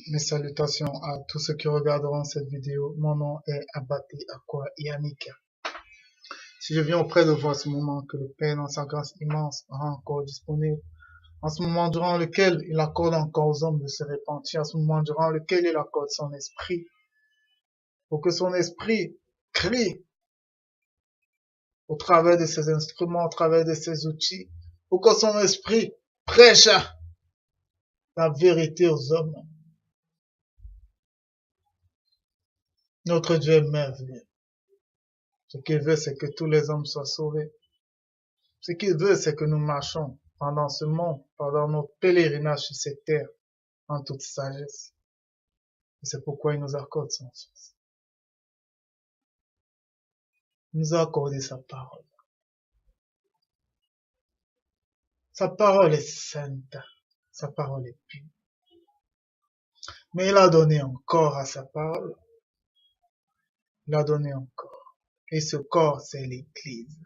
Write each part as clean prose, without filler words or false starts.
Mes salutations à tous ceux qui regarderont cette vidéo. Mon nom est Abati Akwa Yannick. Si je viens auprès de vous à ce moment que le Père dans sa grâce immense rend encore disponible, en ce moment durant lequel il accorde encore aux hommes de se repentir, en ce moment durant lequel il accorde son esprit, pour que son esprit crie au travers de ses instruments, au travers de ses outils, pour que son esprit prêche la vérité aux hommes. Notre Dieu est merveilleux. Ce qu'il veut, c'est que tous les hommes soient sauvés. Ce qu'il veut, c'est que nous marchons pendant ce monde, pendant notre pèlerinage sur cette terre, en toute sagesse. Et c'est pourquoi il nous accorde son Fils. Il nous a accordé sa parole. Sa parole est sainte. Sa parole est pure. Mais il a donné encore à sa parole. Il a donné encore. Et ce corps, c'est l'Église.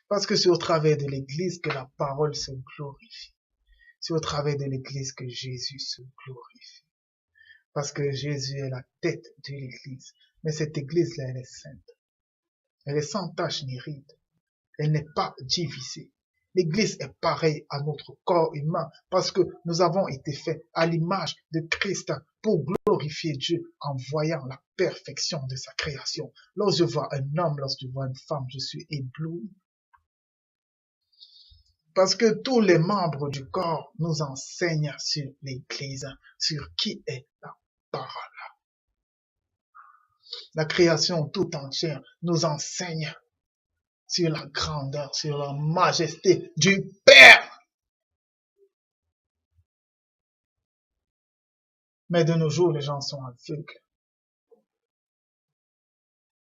Parce que c'est au travers de l'Église que la parole se glorifie. C'est au travers de l'Église que Jésus se glorifie. Parce que Jésus est la tête de l'Église. Mais cette Église-là, elle est sainte. Elle est sans tache ni ride. Elle n'est pas divisée. L'Église est pareille à notre corps humain parce que nous avons été faits à l'image de Christ pour glorifier Dieu en voyant la perfection de sa création. Lorsque je vois un homme, lorsque je vois une femme, je suis ébloui. Parce que tous les membres du corps nous enseignent sur l'Église, sur qui est la parole. La création tout entière nous enseigne sur la grandeur, sur la majesté du Père. Mais de nos jours, les gens sont aveugles.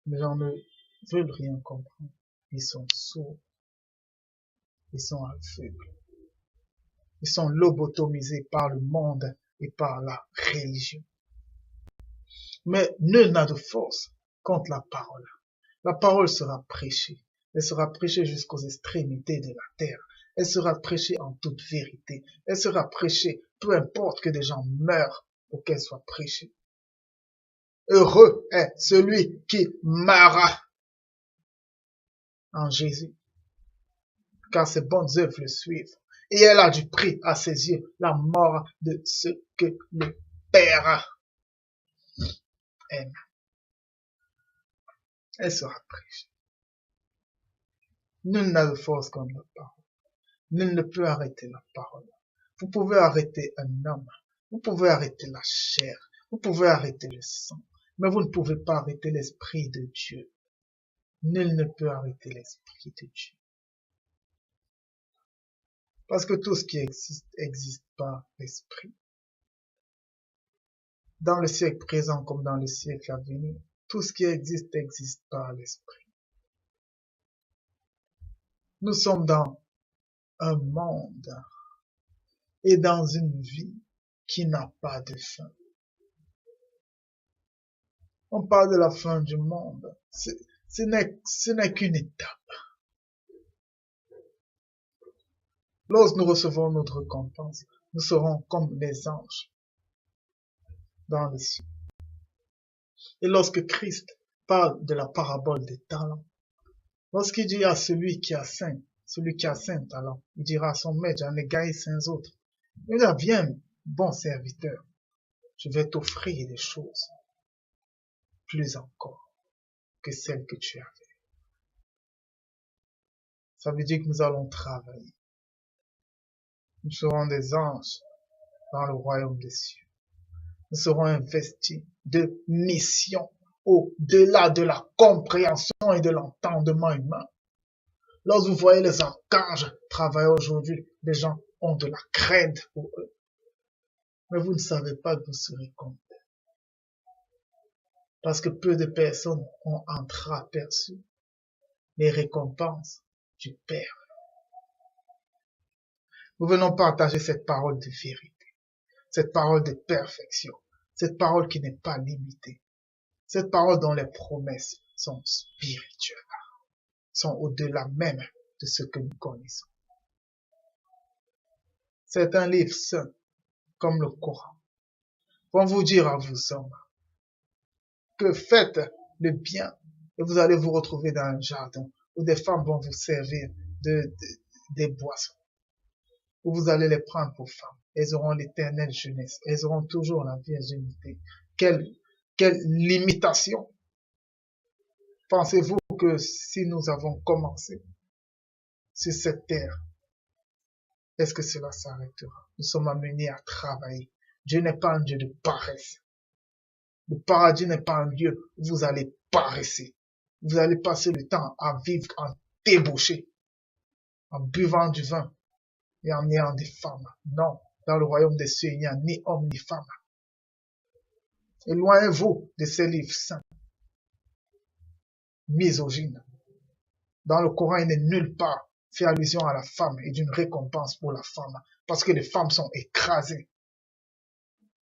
Les gens ne veulent rien comprendre. Ils sont sourds. Ils sont aveugles. Ils sont lobotomisés par le monde et par la religion. Mais nul n'a de force contre la parole. La parole sera prêchée. Elle sera prêchée jusqu'aux extrémités de la terre. Elle sera prêchée en toute vérité. Elle sera prêchée, peu importe que des gens meurent pour qu'elle soit prêchée. Heureux est celui qui meurt en Jésus, car ses bonnes œuvres le suivent. Et elle a du prix à ses yeux, la mort de ce que le Père aime. Elle sera prêchée. Nul n'a de force contre la parole. Nul ne peut arrêter la parole. Vous pouvez arrêter un homme. Vous pouvez arrêter la chair. Vous pouvez arrêter le sang. Mais vous ne pouvez pas arrêter l'Esprit de Dieu. Nul ne peut arrêter l'Esprit de Dieu. Parce que tout ce qui existe par l'Esprit. Dans le siècle présent comme dans le siècle à venir, tout ce qui existe par l'Esprit. Nous sommes dans un monde et dans une vie qui n'a pas de fin. On parle de la fin du monde. Ce n'est qu'une étape. Lorsque nous recevons notre récompense, nous serons comme les anges dans les cieux. Et lorsque Christ parle de la parabole des talents, lorsqu'il dit à celui qui a 5 talents, il dira à son maître, j'en ai gagné 5 autres. Il dira, viens, bon serviteur, je vais t'offrir des choses plus encore que celles que tu avais. Ça veut dire que nous allons travailler. Nous serons des anges dans le royaume des cieux. Nous serons investis de mission au-delà de la compréhension et de l'entendement humain. Lorsque vous voyez les archanges travailler aujourd'hui, les gens ont de la crainte pour eux. Mais vous ne savez pas que vous serez comme eux. Parce que peu de personnes ont entreaperçu les récompenses du Père. Nous venons partager cette parole de vérité, cette parole de perfection, cette parole qui n'est pas limitée, cette parole dont les promesses sont spirituelles, sont au-delà même de ce que nous connaissons. C'est un livre saint, comme le Coran. vont vous dire à vous hommes que faites le bien et vous allez vous retrouver dans un jardin où des femmes vont vous servir des boissons, où vous allez les prendre pour femmes. Elles auront l'éternelle jeunesse, elles auront toujours la virginité. Quelle limitation! Pensez-vous que si nous avons commencé sur cette terre, est-ce que cela s'arrêtera? Nous sommes amenés à travailler. Dieu n'est pas un Dieu de paresse. Le paradis n'est pas un lieu où vous allez paresser. Vous allez passer le temps à vivre en débauché, en buvant du vin et en ayant des femmes. Non, dans le royaume des cieux, il n'y a ni homme ni femme. Éloignez-vous de ces livres saints, misogynes. Dans le Coran, il n'est nulle part fait allusion à la femme et d'une récompense pour la femme, parce que les femmes sont écrasées,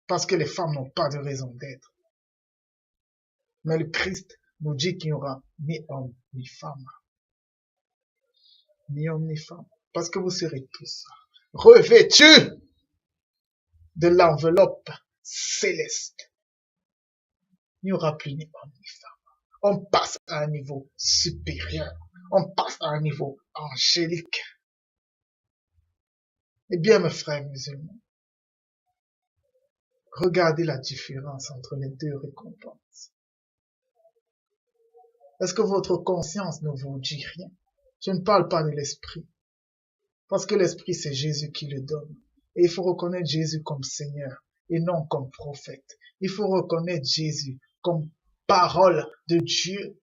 parce que les femmes n'ont pas de raison d'être. Mais le Christ nous dit qu'il n'y aura ni homme ni femme. Ni homme ni femme. Parce que vous serez tous revêtus de l'enveloppe céleste. Il n'y aura plus ni homme ni femme. On passe à un niveau supérieur. On passe à un niveau angélique. Eh bien, mes frères musulmans, regardez la différence entre les deux récompenses. Est-ce que votre conscience ne vous dit rien? Je ne parle pas de l'esprit. Parce que l'esprit, c'est Jésus qui le donne. Et il faut reconnaître Jésus comme Seigneur et non comme prophète. Il faut reconnaître Jésus comme parole de Dieu,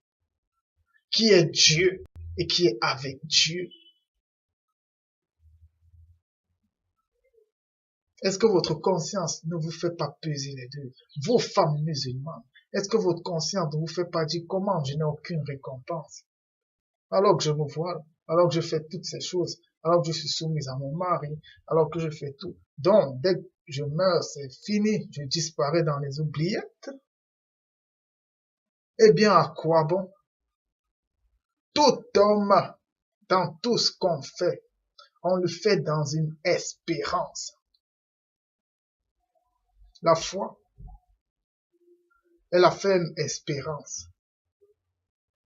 qui est Dieu et qui est avec Dieu. Est-ce que votre conscience ne vous fait pas peser les deux? Vos femmes musulmanes, est-ce que votre conscience ne vous fait pas dire comment je n'ai aucune récompense? Alors que je me voile, alors que je fais toutes ces choses, alors que je suis soumise à mon mari, alors que je fais tout. Donc, dès que je meurs, c'est fini, je disparais dans les oubliettes. Eh bien, à quoi bon? Tout homme, dans tout ce qu'on fait, on le fait dans une espérance. La foi est la ferme espérance.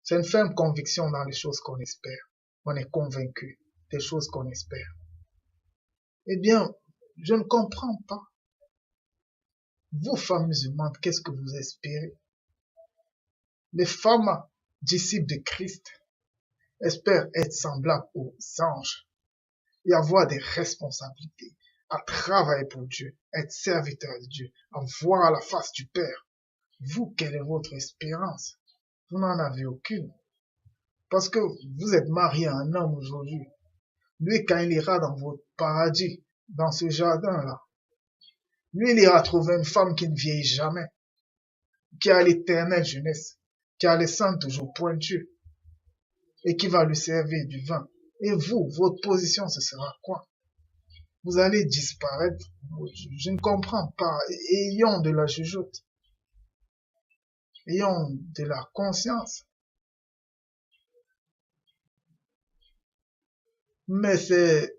C'est une ferme conviction dans les choses qu'on espère. On est convaincu des choses qu'on espère. Eh bien, je ne comprends pas. Vous, femmes musulmanes, qu'est-ce que vous espérez? Les femmes disciples de Christ espèrent être semblables aux anges et avoir des responsabilités, à travailler pour Dieu, être serviteur de Dieu, à voir la face du Père. Vous, quelle est votre espérance? Vous n'en avez aucune. Parce que vous êtes marié à un homme aujourd'hui. Lui, quand il ira dans votre paradis, dans ce jardin-là, lui, il ira trouver une femme qui ne vieillit jamais, qui a l'éternelle jeunesse, qui a les seins toujours pointus, et qui va lui servir du vin. Et vous, votre position, ce sera quoi? Vous allez disparaître. Je ne comprends pas. Ayons de la jugeote. Ayons de la conscience. Mais c'est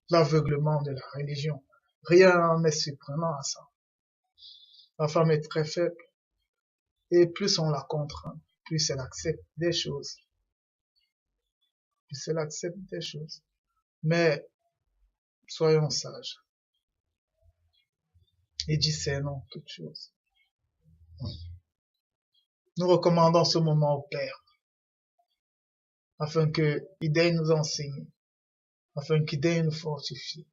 l'aveuglement de la religion. Rien n'est surprenant à ça. La femme est très faible. Et plus on la contraint, plus elle accepte des choses. Plus elle accepte des choses. Mais soyons sages. Et discernons toutes choses. Nous recommandons ce moment au Père, afin qu'il daigne nous enseigner, afin qu'il daigne nous fortifier,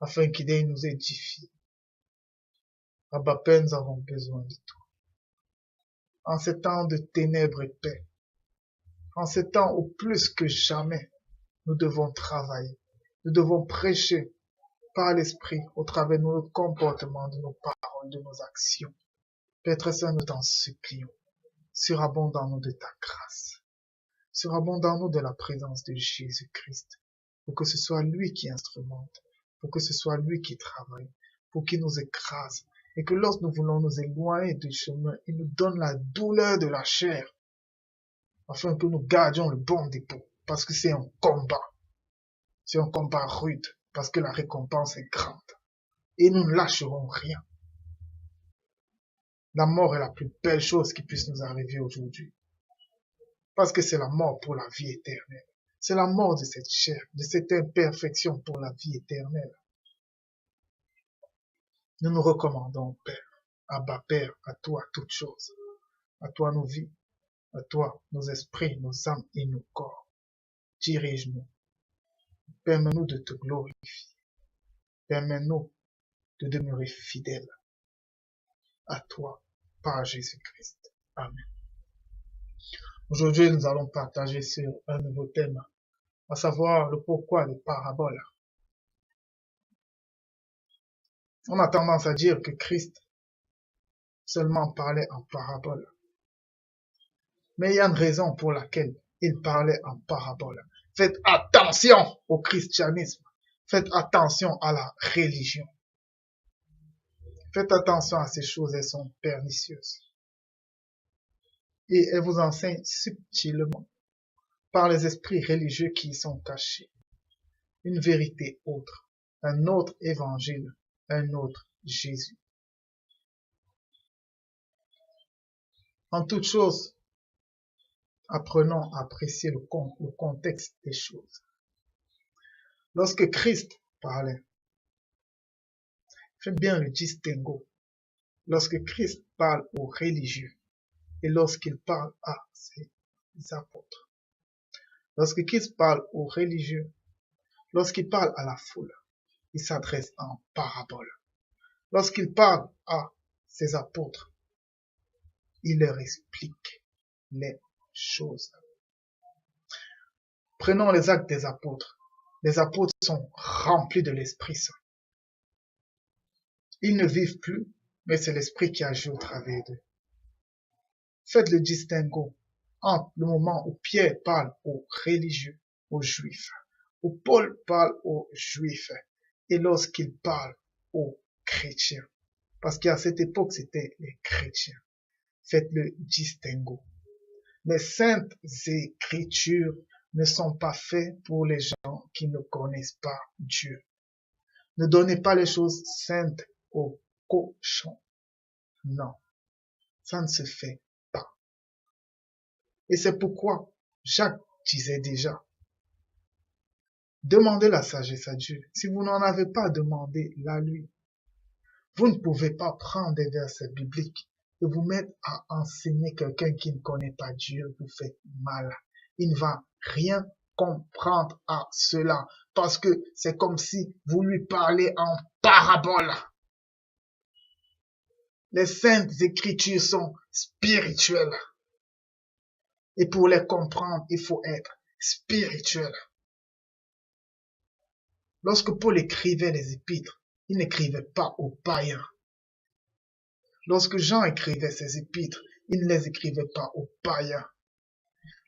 afin qu'il daigne nous édifier. Abba Père, nous avons besoin de toi. En ces temps de ténèbres et de paix, en ces temps où plus que jamais, nous devons travailler, nous devons prêcher par l'Esprit au travers de notre comportement, de nos paroles, de nos actions. Père très saint, nous t'en supplions. Surabondons-nous de ta grâce. Surabondons-nous de la présence de Jésus-Christ. Pour que ce soit lui qui instrumente, pour que ce soit lui qui travaille, pour qu'il nous écrase. Et que lorsque nous voulons nous éloigner du chemin, il nous donne la douleur de la chair. Afin que nous gardions le bon dépôt. Parce que c'est un combat. C'est un combat rude. Parce que la récompense est grande. Et nous ne lâcherons rien. La mort est la plus belle chose qui puisse nous arriver aujourd'hui. Parce que c'est la mort pour la vie éternelle. C'est la mort de cette chair, de cette imperfection pour la vie éternelle. Nous nous recommandons, Père, Abba Père, à toi toutes choses, à toi nos vies, à toi nos esprits, nos âmes et nos corps. Dirige-nous, permets-nous de te glorifier, permets-nous de demeurer fidèles à toi par Jésus-Christ. Amen. Aujourd'hui, nous allons partager sur un nouveau thème, à savoir le pourquoi des paraboles. On a tendance à dire que Christ seulement parlait en paraboles. Mais il y a une raison pour laquelle il parlait en paraboles. Faites attention au christianisme. Faites attention à la religion. Faites attention à ces choses, elles sont pernicieuses. Et elles vous enseignent subtilement, par les esprits religieux qui y sont cachés, une vérité autre, un autre évangile, un autre Jésus. En toute chose, apprenons à apprécier le contexte des choses. Lorsque Christ parlait, faites bien le distinguo. Lorsque Christ parle aux religieux et lorsqu'il parle à ses apôtres. Lorsque Christ parle aux religieux, lorsqu'il parle à la foule, il s'adresse en parabole. Lorsqu'il parle à ses apôtres, il leur explique les choses. Prenons les actes des apôtres. Les apôtres sont remplis de l'Esprit Saint. Ils ne vivent plus, mais c'est l'Esprit qui agit au travers d'eux. Faites le distinguo entre le moment où Pierre parle aux religieux, aux juifs, où Paul parle aux juifs, et lorsqu'il parle aux chrétiens. Parce qu'à cette époque, c'était les chrétiens. Faites le distinguo. Les saintes écritures ne sont pas faites pour les gens qui ne connaissent pas Dieu. Ne donnez pas les choses saintes aux cochons. Non, ça ne se fait pas. Et c'est pourquoi Jacques disait déjà, demandez la sagesse à Dieu. Si vous n'en avez pas, demandez-la lui. Vous ne pouvez pas prendre des versets bibliques et vous mettre à enseigner quelqu'un qui ne connaît pas Dieu, vous faites mal. Il ne va rien comprendre à cela parce que c'est comme si vous lui parlez en parabole. Les saintes écritures sont spirituelles. Et pour les comprendre, il faut être spirituel. Lorsque Paul écrivait les épîtres, il n'écrivait pas aux païens. Lorsque Jean écrivait ses épîtres, il ne les écrivait pas aux païens.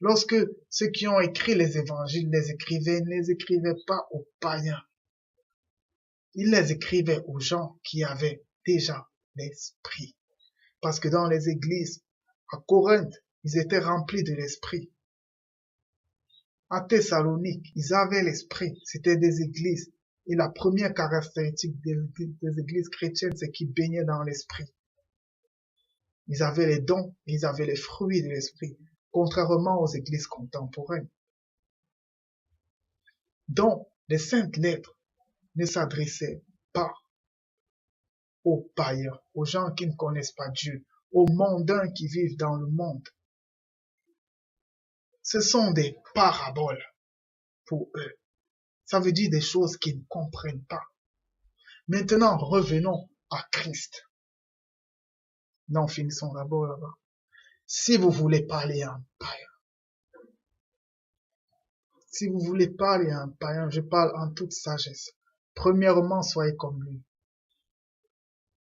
Lorsque ceux qui ont écrit les évangiles les écrivaient, ils ne les écrivaient pas aux païens. Ils les écrivaient aux gens qui avaient déjà l'esprit. Parce que dans les églises, à Corinthe, ils étaient remplis de l'esprit. À Thessalonique, ils avaient l'esprit. C'était des églises. Et la première caractéristique des églises chrétiennes, c'est qu'ils baignaient dans l'esprit. Ils avaient les dons, ils avaient les fruits de l'esprit, contrairement aux églises contemporaines. Donc, les saintes lettres ne s'adressaient pas aux païens, aux gens qui ne connaissent pas Dieu, aux mondains qui vivent dans le monde. Ce sont des paraboles pour eux. Ça veut dire des choses qu'ils ne comprennent pas. Maintenant, revenons à Christ. Non, finissons d'abord là-bas. Si vous voulez parler à un païen, si vous voulez parler à un païen, je parle en toute sagesse. Premièrement, soyez comme lui.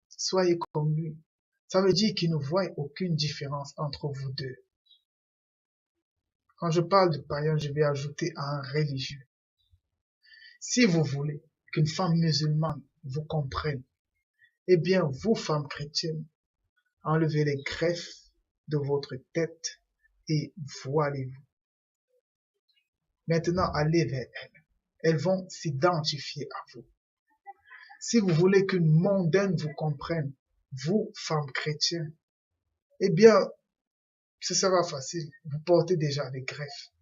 Soyez comme lui. Ça veut dire qu'il ne voit aucune différence entre vous deux. Quand je parle de païen, je vais ajouter à un religieux. Si vous voulez qu'une femme musulmane vous comprenne, eh bien, vous, femmes chrétiennes, enlevez les greffes de votre tête et voilez-vous. Maintenant, allez vers elles. Elles vont s'identifier à vous. Si vous voulez qu'une mondaine vous comprenne, vous, femmes chrétiennes, eh bien, ce sera facile. Vous portez déjà des greffes.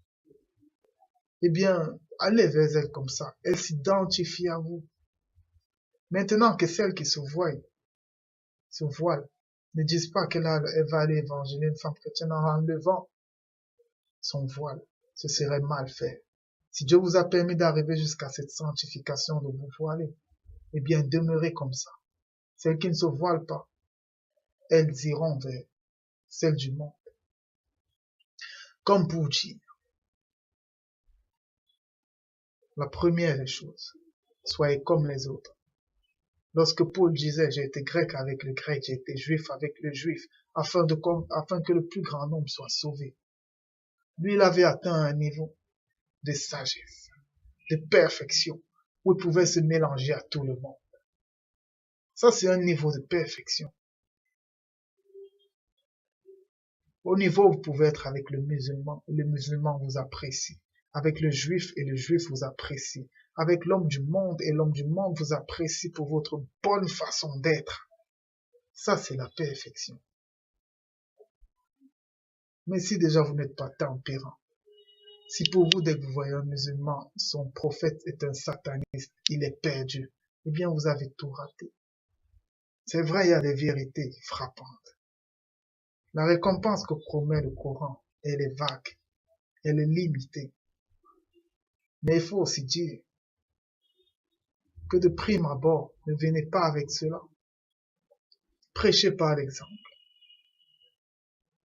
Eh bien, allez vers elle comme ça. Elle s'identifie à vous. Maintenant que celle qui se voile, ne disent pas elle va aller évangéliser une femme chrétienne en enlevant son voile. Ce serait mal fait. Si Dieu vous a permis d'arriver jusqu'à cette sanctification de vous voiler, eh bien, demeurez comme ça. Celles qui ne se voilent pas, elles iront vers celles du monde. Comme pour dire, la première des choses, soyez comme les autres. Lorsque Paul disait, j'ai été grec avec le grec, j'ai été juif avec le juif, afin que le plus grand nombre soit sauvé. Lui, il avait atteint un niveau de sagesse, de perfection, où il pouvait se mélanger à tout le monde. Ça, c'est un niveau de perfection. Au niveau où vous pouvez être avec le musulman vous apprécie. Avec le juif et le juif vous apprécie. Avec l'homme du monde et l'homme du monde vous apprécie pour votre bonne façon d'être. Ça, c'est la perfection. Mais si déjà vous n'êtes pas tempérant, si pour vous, dès que vous voyez un musulman, son prophète est un sataniste, il est perdu, eh bien vous avez tout raté. C'est vrai, il y a des vérités frappantes. La récompense que promet le Coran, elle est vague, elle est limitée. Mais il faut aussi dire que de prime abord, ne venez pas avec cela. Prêchez par l'exemple.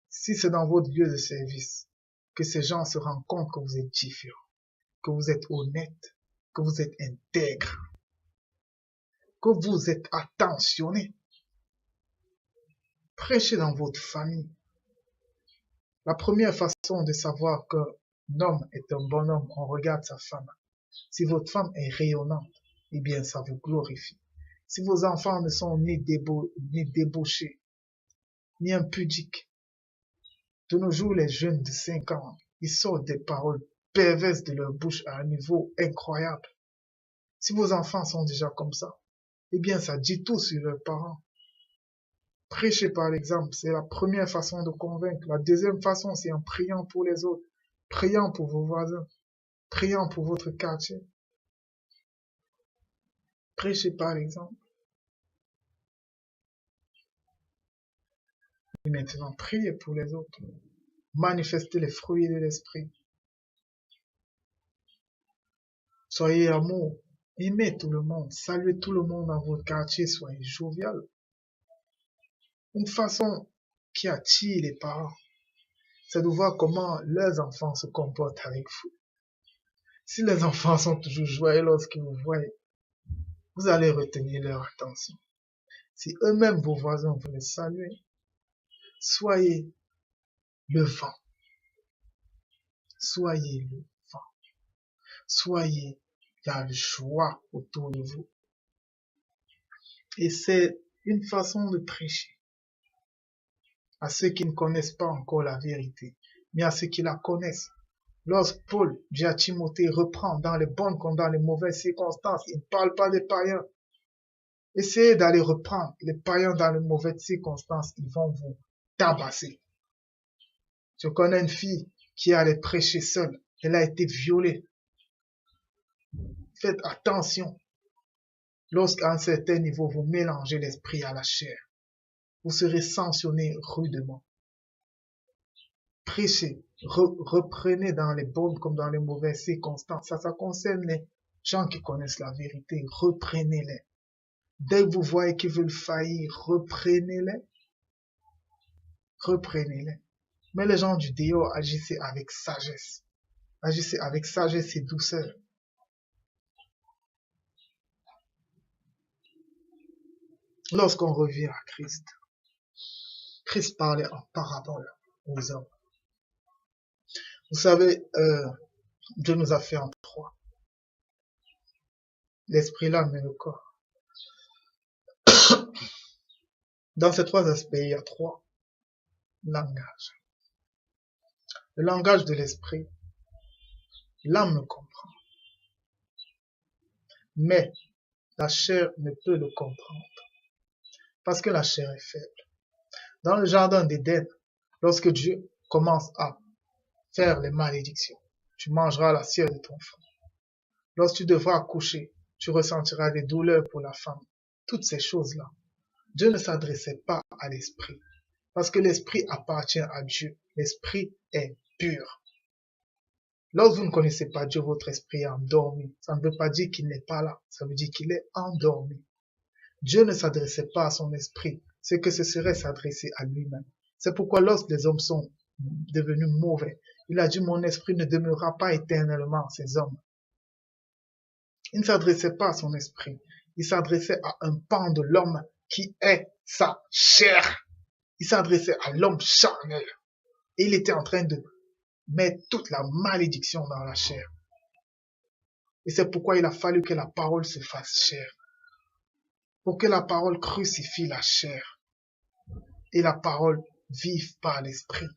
Si c'est dans votre lieu de service que ces gens se rendent compte que vous êtes différent, que vous êtes honnête, que vous êtes intègre, que vous êtes attentionné, prêchez dans votre famille. La première façon de savoir qu'un homme est un bon homme, on regarde sa femme. Si votre femme est rayonnante, eh bien ça vous glorifie. Si vos enfants ne sont ni débauchés, ni impudiques, de nos jours, les jeunes de 5 ans, ils sortent des paroles perverses de leur bouche à un niveau incroyable. Si vos enfants sont déjà comme ça, eh bien ça dit tout sur leurs parents. Prêchez par l'exemple, c'est la première façon de convaincre. La deuxième façon, c'est en priant pour les autres, priant pour vos voisins, priant pour votre quartier. Prêchez par l'exemple. Et maintenant, priez pour les autres. Manifestez les fruits de l'esprit. Soyez amour. Aimez tout le monde. Saluez tout le monde dans votre quartier. Soyez jovial. Une façon qui attire les parents, c'est de voir comment leurs enfants se comportent avec vous. Si les enfants sont toujours joyeux lorsqu'ils vous voient, vous allez retenir leur attention. Si eux-mêmes, vos voisins, vous les saluez, soyez le vent. Soyez le vent. Soyez la joie autour de vous. Et c'est une façon de prêcher à ceux qui ne connaissent pas encore la vérité, mais à ceux qui la connaissent. Lorsque Paul dit à Timothée, reprend dans les bonnes comme dans les mauvaises circonstances, il ne parle pas des païens. Essayez d'aller reprendre les païens dans les mauvaises circonstances, ils vont vous tabasser. Je connais une fille qui allait prêcher seule, elle a été violée. Faites attention. Lorsqu'à un certain niveau, vous mélangez l'esprit à la chair, vous serez sanctionné rudement. Prêchez, reprenez dans les bonnes comme dans les mauvaises circonstances. Ça concerne les gens qui connaissent la vérité. Reprenez-les. Dès que vous voyez qu'ils veulent faillir, reprenez-les. Reprenez-les. Mais les gens du dehors, agissez avec sagesse. Agissez avec sagesse et douceur. Lorsqu'on revient à Christ, Christ parlait en parabole aux hommes. Vous savez, Dieu nous a fait en trois. L'esprit, l'âme et le corps. Dans ces trois aspects, il y a trois langages. Le langage de l'esprit, l'âme le comprend. Mais la chair ne peut le comprendre. Parce que la chair est faible. Dans le jardin d'Éden, lorsque Dieu commence à faire les malédictions, tu mangeras la chair de ton frère. Lorsque tu devras accoucher, tu ressentiras des douleurs pour la femme. Toutes ces choses-là. Dieu ne s'adressait pas à l'esprit, parce que l'esprit appartient à Dieu. L'esprit est pur. Lorsque vous ne connaissez pas Dieu, votre esprit est endormi. Ça ne veut pas dire qu'il n'est pas là, ça veut dire qu'il est endormi. Dieu ne s'adressait pas à son esprit, c'est que ce serait s'adresser à lui-même. C'est pourquoi lorsque les hommes sont devenus mauvais, il a dit, mon esprit ne demeurera pas éternellement en ces hommes. Il ne s'adressait pas à son esprit, il s'adressait à un pan de l'homme qui est sa chair. Il s'adressait à l'homme charnel. Et il était en train de mettre toute la malédiction dans la chair. Et c'est pourquoi il a fallu que la parole se fasse chair. Pour que la parole crucifie la chair. Et la parole vive par l'esprit.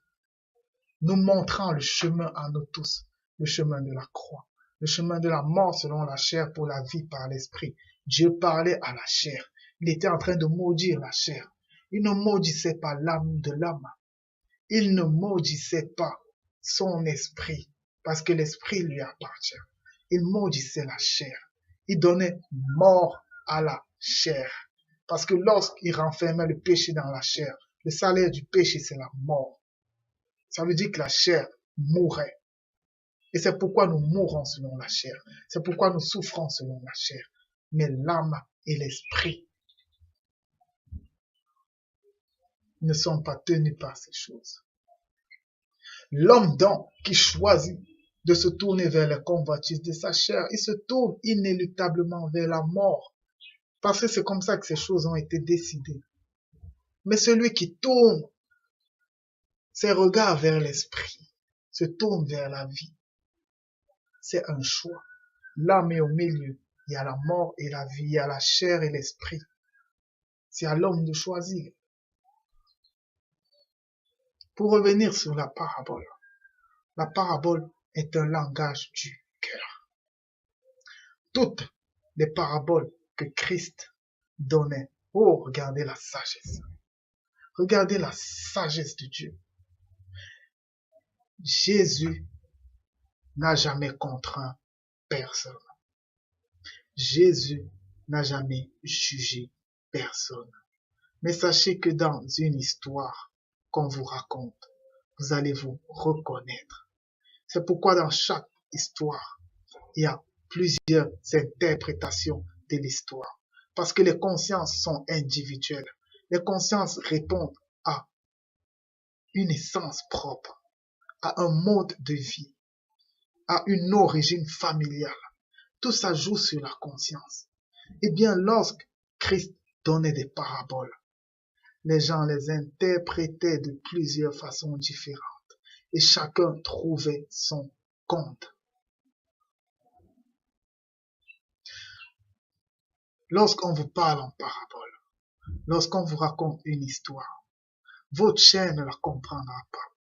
Nous montrant le chemin à nous tous. Le chemin de la croix. Le chemin de la mort selon la chair pour la vie par l'esprit. Dieu parlait à la chair. Il était en train de maudire la chair. Il ne maudissait pas l'âme de l'homme. Il ne maudissait pas son esprit, parce que l'esprit lui appartient. Il maudissait la chair. Il donnait mort à la chair. Parce que lorsqu'il renfermait le péché dans la chair, le salaire du péché, c'est la mort. Ça veut dire que la chair mourait. Et c'est pourquoi nous mourons selon la chair. C'est pourquoi nous souffrons selon la chair. Mais l'âme et l'esprit ne sont pas tenus par ces choses. L'homme donc qui choisit de se tourner vers les convoitises de sa chair, il se tourne inéluctablement vers la mort. Parce que c'est comme ça que ces choses ont été décidées. Mais celui qui tourne ses regards vers l'esprit, se tourne vers la vie, c'est un choix. L'âme est au milieu. Il y a la mort et la vie, il y a la chair et l'esprit. C'est à l'homme de choisir. Pour revenir sur la parabole est un langage du cœur. Toutes les paraboles que Christ donnait, oh, regardez la sagesse. Regardez la sagesse de Dieu. Jésus n'a jamais contraint personne. Jésus n'a jamais jugé personne. Mais sachez que dans une histoire qu'on vous raconte, vous allez vous reconnaître. C'est pourquoi dans chaque histoire, il y a plusieurs interprétations de l'histoire. Parce que les consciences sont individuelles. Les consciences répondent à une essence propre, à un mode de vie, à une origine familiale. Tout ça joue sur la conscience. Eh bien, lorsque Christ donnait des paraboles, les gens les interprétaient de plusieurs façons différentes et chacun trouvait son compte. Lorsqu'on vous parle en parabole, lorsqu'on vous raconte une histoire, votre chair ne la comprendra pas,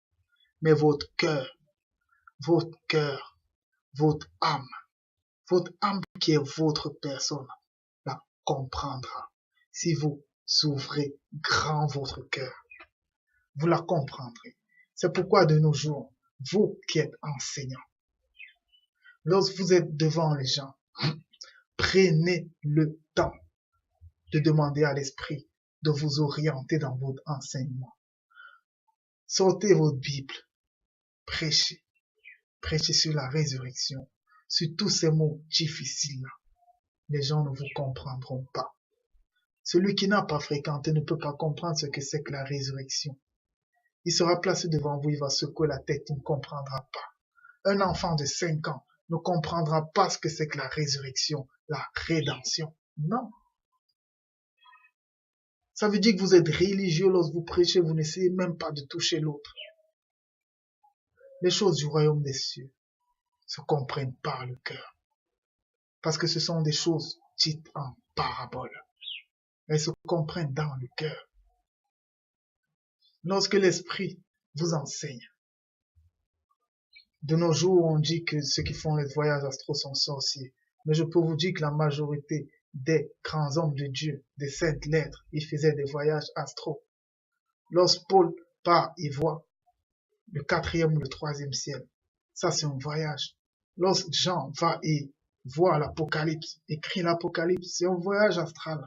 mais votre cœur, votre âme qui est votre personne, la comprendra. Si vous ouvrez grand votre cœur, vous la comprendrez. C'est pourquoi de nos jours, vous qui êtes enseignants, lorsque vous êtes devant les gens, prenez le temps de demander à l'esprit de vous orienter dans votre enseignement. Sortez votre Bible, prêchez sur la résurrection, sur tous ces mots difficiles-là. Les gens ne vous comprendront pas. Celui qui n'a pas fréquenté ne peut pas comprendre ce que c'est que la résurrection. Il sera placé devant vous, il va secouer la tête, il ne comprendra pas. Un enfant de 5 ans ne comprendra pas ce que c'est que la résurrection, la rédemption. Non. Ça veut dire que vous êtes religieux lorsque vous prêchez, vous n'essayez même pas de toucher l'autre. Les choses du royaume des cieux se comprennent par le cœur. Parce que ce sont des choses dites en parabole. Elles se comprennent dans le cœur. Lorsque l'esprit vous enseigne, de nos jours, on dit que ceux qui font les voyages astraux sont sorciers. Mais je peux vous dire que la majorité des grands hommes de Dieu, des saintes lettres, ils faisaient des voyages astraux. Lorsque Paul part et voit le quatrième ou le troisième ciel, ça c'est un voyage. Lorsque Jean va et voit l'Apocalypse, écrit l'Apocalypse, c'est un voyage astral.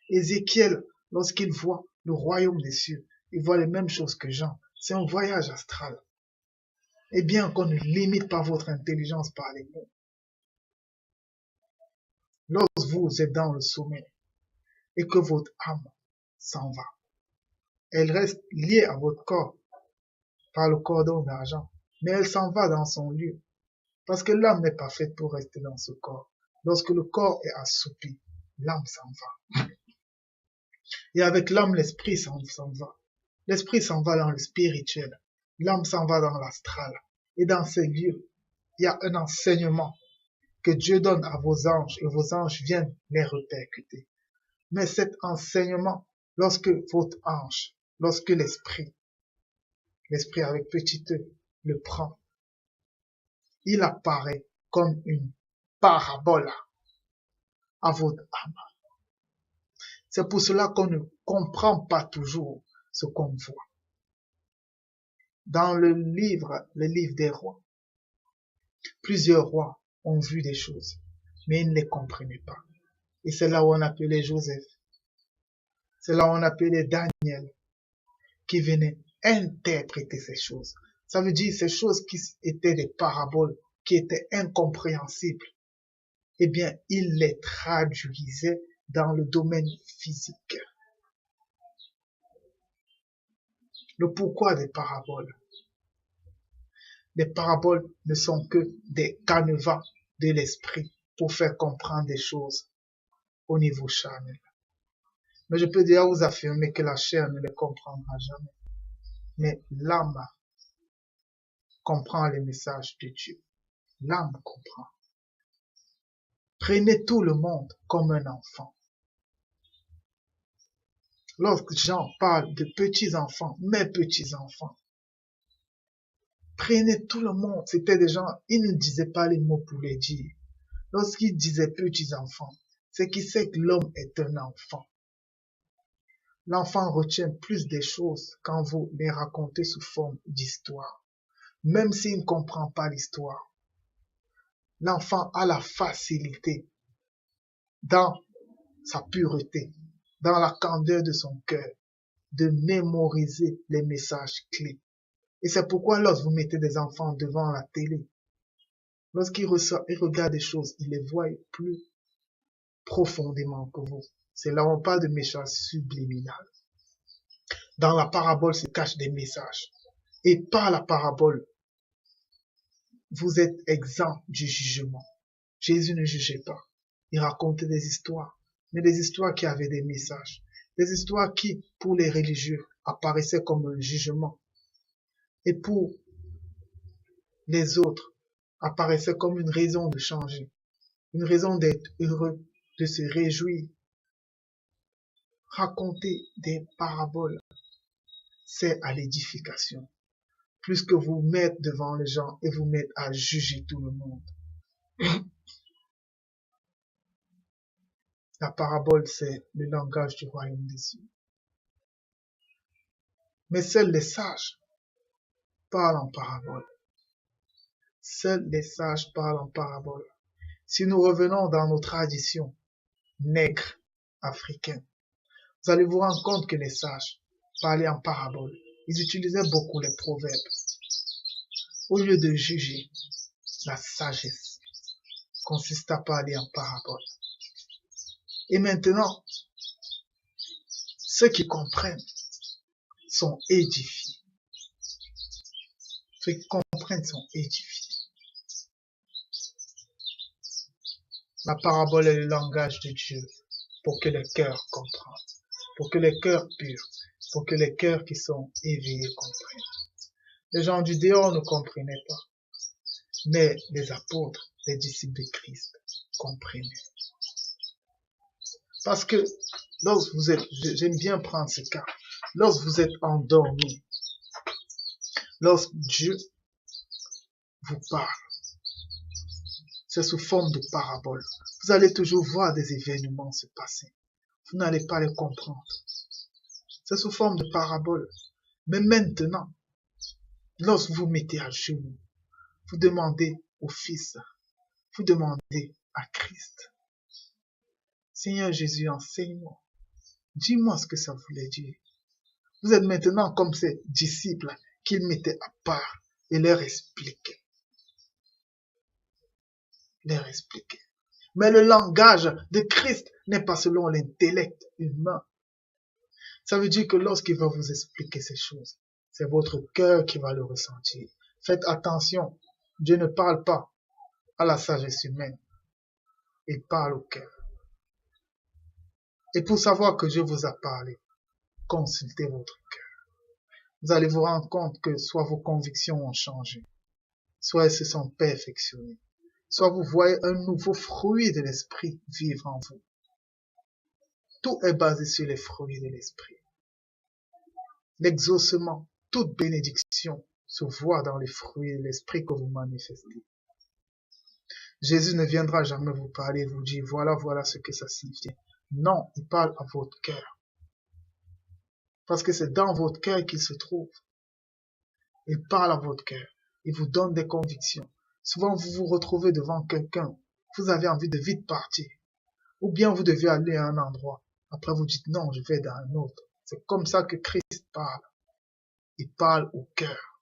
Ézéchiel, lorsqu'il voit le royaume des cieux, il voit les mêmes choses que Jean. C'est un voyage astral. Et bien qu'on ne limite pas votre intelligence par les mots, lorsque vous êtes dans le sommeil et que votre âme s'en va, elle reste liée à votre corps par le cordon d'argent, mais elle s'en va dans son lieu, parce que l'âme n'est pas faite pour rester dans ce corps. Lorsque le corps est assoupi, l'âme s'en va. Et avec l'âme, l'esprit s'en va. L'esprit s'en va dans le spirituel, l'âme s'en va dans l'astral. Et dans ces lieux, il y a un enseignement que Dieu donne à vos anges et vos anges viennent les répercuter. Mais cet enseignement, lorsque votre ange, lorsque l'esprit avec petit e, le prend, il apparaît comme une parabole à votre âme. C'est pour cela qu'on ne comprend pas toujours ce qu'on voit. Dans le livre des rois, plusieurs rois ont vu des choses, mais ils ne les comprenaient pas. Et c'est là où on appelait Joseph. C'est là où on appelait Daniel, qui venait interpréter ces choses. Ça veut dire ces choses qui étaient des paraboles, qui étaient incompréhensibles. Eh bien, il les traduisait dans le domaine physique. Le pourquoi des paraboles. Les paraboles ne sont que des canevas de l'esprit pour faire comprendre des choses au niveau charnel. Mais je peux déjà vous affirmer que la chair ne les comprendra jamais. Mais l'âme comprend les messages de Dieu. L'âme comprend. Prenez tout le monde comme un enfant. Lorsque Jean parle de petits-enfants, mes petits-enfants, prenez tout le monde. C'était des gens, ils ne disaient pas les mots pour les dire. Lorsqu'il disait petits-enfants, c'est qu'il sait que l'homme est un enfant. L'enfant retient plus des choses quand vous les racontez sous forme d'histoire. Même s'il ne comprend pas l'histoire, l'enfant a la facilité dans sa pureté, dans la candeur de son cœur, de mémoriser les messages clés. Et c'est pourquoi lorsque vous mettez des enfants devant la télé, lorsqu'ils regardent des choses, ils les voient plus profondément que vous. C'est là où on parle de messages subliminales. Dans la parabole se cachent des messages. Et par la parabole, vous êtes exempt du jugement. Jésus ne jugeait pas. Il racontait des histoires, mais des histoires qui avaient des messages. Des histoires qui, pour les religieux, apparaissaient comme un jugement. Et pour les autres, apparaissaient comme une raison de changer, une raison d'être heureux, de se réjouir. Raconter des paraboles, c'est à l'édification. Plus que vous mettre devant les gens et vous mettre à juger tout le monde. La parabole, c'est le langage du royaume des cieux. Mais seuls les sages parlent en parabole. Seuls les sages parlent en parabole. Si nous revenons dans nos traditions nègres africaines, vous allez vous rendre compte que les sages parlaient en parabole. Ils utilisaient beaucoup les proverbes. Au lieu de juger, la sagesse consiste à parler en parabole. Et maintenant, ceux qui comprennent sont édifiés. Ceux qui comprennent sont édifiés. La parabole est le langage de Dieu pour que les cœurs comprennent, pour que les cœurs purs, pour que les cœurs qui sont éveillés comprennent. Les gens du dehors ne comprenaient pas, mais les apôtres, les disciples de Christ comprenaient. Parce que lorsque vous êtes, j'aime bien prendre ce cas, lorsque vous êtes endormi, lorsque Dieu vous parle, c'est sous forme de parabole. Vous allez toujours voir des événements se passer. Vous n'allez pas les comprendre. C'est sous forme de parabole. Mais maintenant, lorsque vous mettez à genoux, vous demandez au Fils, vous demandez à Christ, Seigneur Jésus, enseigne-moi. Dis-moi ce que ça voulait dire. Vous êtes maintenant comme ces disciples qu'il mettait à part et leur expliquait. Mais le langage de Christ n'est pas selon l'intellect humain. Ça veut dire que lorsqu'il va vous expliquer ces choses, c'est votre cœur qui va le ressentir. Faites attention, Dieu ne parle pas à la sagesse humaine, il parle au cœur. Et pour savoir que Dieu vous a parlé, consultez votre cœur. Vous allez vous rendre compte que soit vos convictions ont changé, soit elles se sont perfectionnées, soit vous voyez un nouveau fruit de l'esprit vivre en vous. Tout est basé sur les fruits de l'esprit. L'exaucement, toute bénédiction se voit dans les fruits de l'esprit que vous manifestez. Jésus ne viendra jamais vous parler et vous dire voilà ce que ça signifie. Non, il parle à votre cœur. Parce que c'est dans votre cœur qu'il se trouve. Il parle à votre cœur. Il vous donne des convictions. Souvent, vous vous retrouvez devant quelqu'un. Vous avez envie de vite partir. Ou bien vous devez aller à un endroit. Après, vous dites non, je vais dans un autre. C'est comme ça que Christ parle. Il parle au cœur.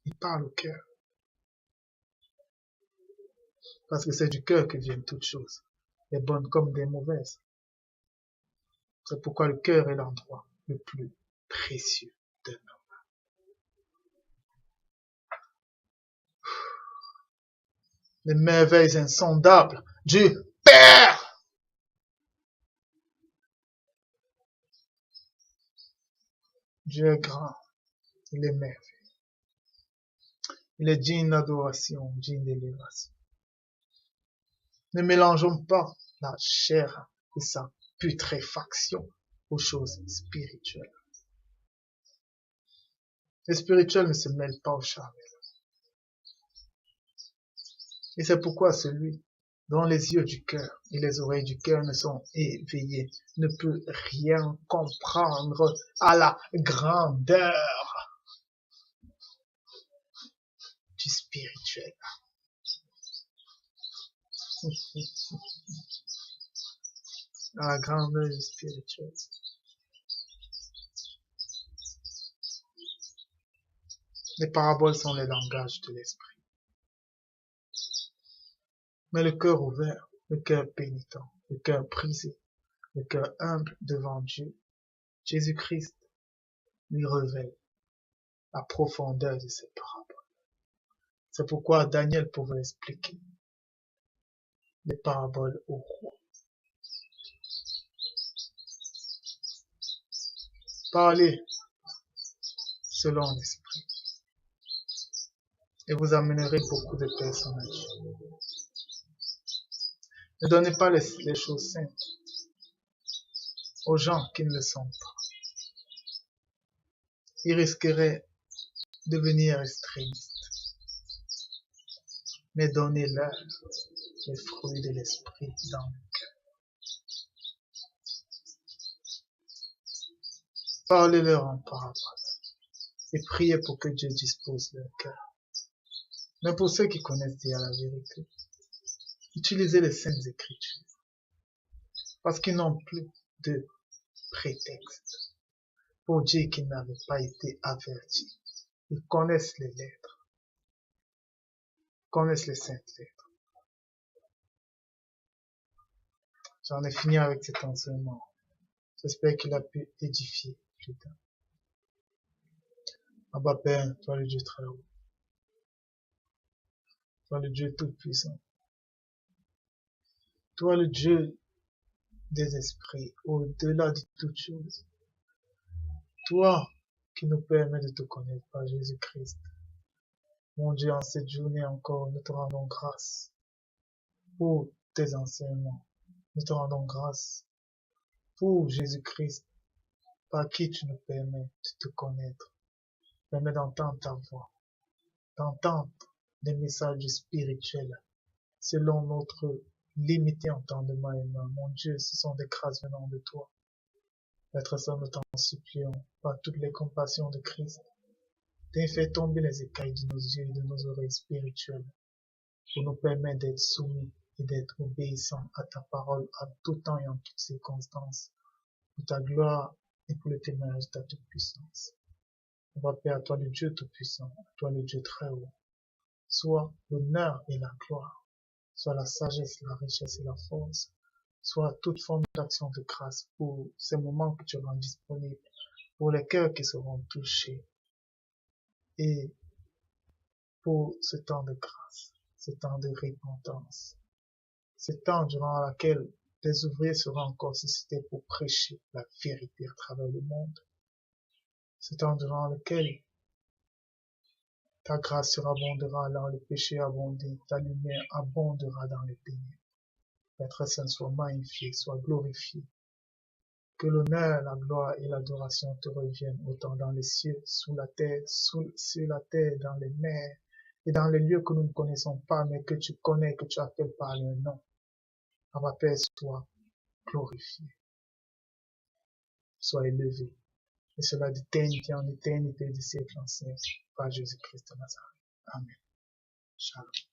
Il parle au cœur. Parce que c'est du cœur que viennent toutes choses, les bonnes comme des mauvaises. C'est pourquoi le cœur est l'endroit le plus précieux de l'homme. Les merveilles insondables du Père. Dieu est grand, il est merveilleux. Il est digne d'adoration, digne d'élévation. Ne mélangeons pas la chair et sa putréfaction aux choses spirituelles. Le spirituel ne se mêle pas au charnel. Et c'est pourquoi celui dont les yeux du cœur et les oreilles du cœur ne sont éveillés ne peut rien comprendre à la grandeur du spirituel. À la grandeur du spirituel. Les paraboles sont les langages de l'esprit. Mais le cœur ouvert, le cœur pénitent, le cœur brisé, le cœur humble devant Dieu, Jésus-Christ lui révèle la profondeur de ces paraboles. C'est pourquoi Daniel pouvait expliquer les paraboles au roi. Parlez selon l'esprit et vous amènerez beaucoup de personnages. Ne donnez pas les choses simples aux gens qui ne le sont pas. Ils risqueraient de devenir extrémistes. Mais donnez-leur les fruits de l'esprit dans le cœur. Parlez-leur en parabole et priez pour que Dieu dispose leur cœur. Mais pour ceux qui connaissent déjà la vérité, utilisez les saintes écritures parce qu'ils n'ont plus de prétexte pour dire qu'ils n'avaient pas été avertis. Ils connaissent les lettres, connaissent les saintes lettres. J'en ai fini avec cet enseignement. J'espère qu'il a pu édifier plus tard. Abba Père, toi le Dieu très haut, toi le Dieu tout-puissant, toi le Dieu des esprits, au-delà de toutes choses, toi qui nous permets de te connaître par Jésus-Christ. Mon Dieu, en cette journée encore, nous te rendons grâce pour tes enseignements. Nous te rendons grâce pour Jésus-Christ, par qui tu nous permets de te connaître. Permets d'entendre ta voix, d'entendre des messages spirituels selon notre limité entendement humain. Mon Dieu, ce sont des grâces venant de toi. Maître Saint, nous t'en supplions, par toutes les compassions de Christ, t'aies fait tomber les écailles de nos yeux et de nos oreilles spirituelles, pour nous permettre d'être soumis et d'être obéissants à ta parole à tout temps et en toutes circonstances, pour ta gloire et pour le témoignage de ta toute-puissance. On va Père, à toi le Dieu tout-puissant, à toi le Dieu très haut, soit l'honneur et la gloire, soit la sagesse, la richesse et la force, soit toute forme d'action de grâce pour ces moments que tu rends disponibles, pour les cœurs qui seront touchés, et pour ce temps de grâce, ce temps de repentance, ce temps durant lequel des ouvriers seront encore suscités pour prêcher la vérité à travers le monde, ce temps durant lequel ta grâce surabondera là où le péché abondé, ta lumière abondera dans les ténèbres. Maître Saint, soit magnifié, soit glorifié. Que l'honneur, la gloire et l'adoration te reviennent autant dans les cieux, sur la terre, sur la terre, dans les mers, et dans les lieux que nous ne connaissons pas, mais que tu connais, que tu appelles par leur nom. Abba Père, sois glorifié, sois élevé. Et cela d'éternité en éternité, de siècle en siècle, par Jésus-Christ de Nazareth. Amen. Shalom.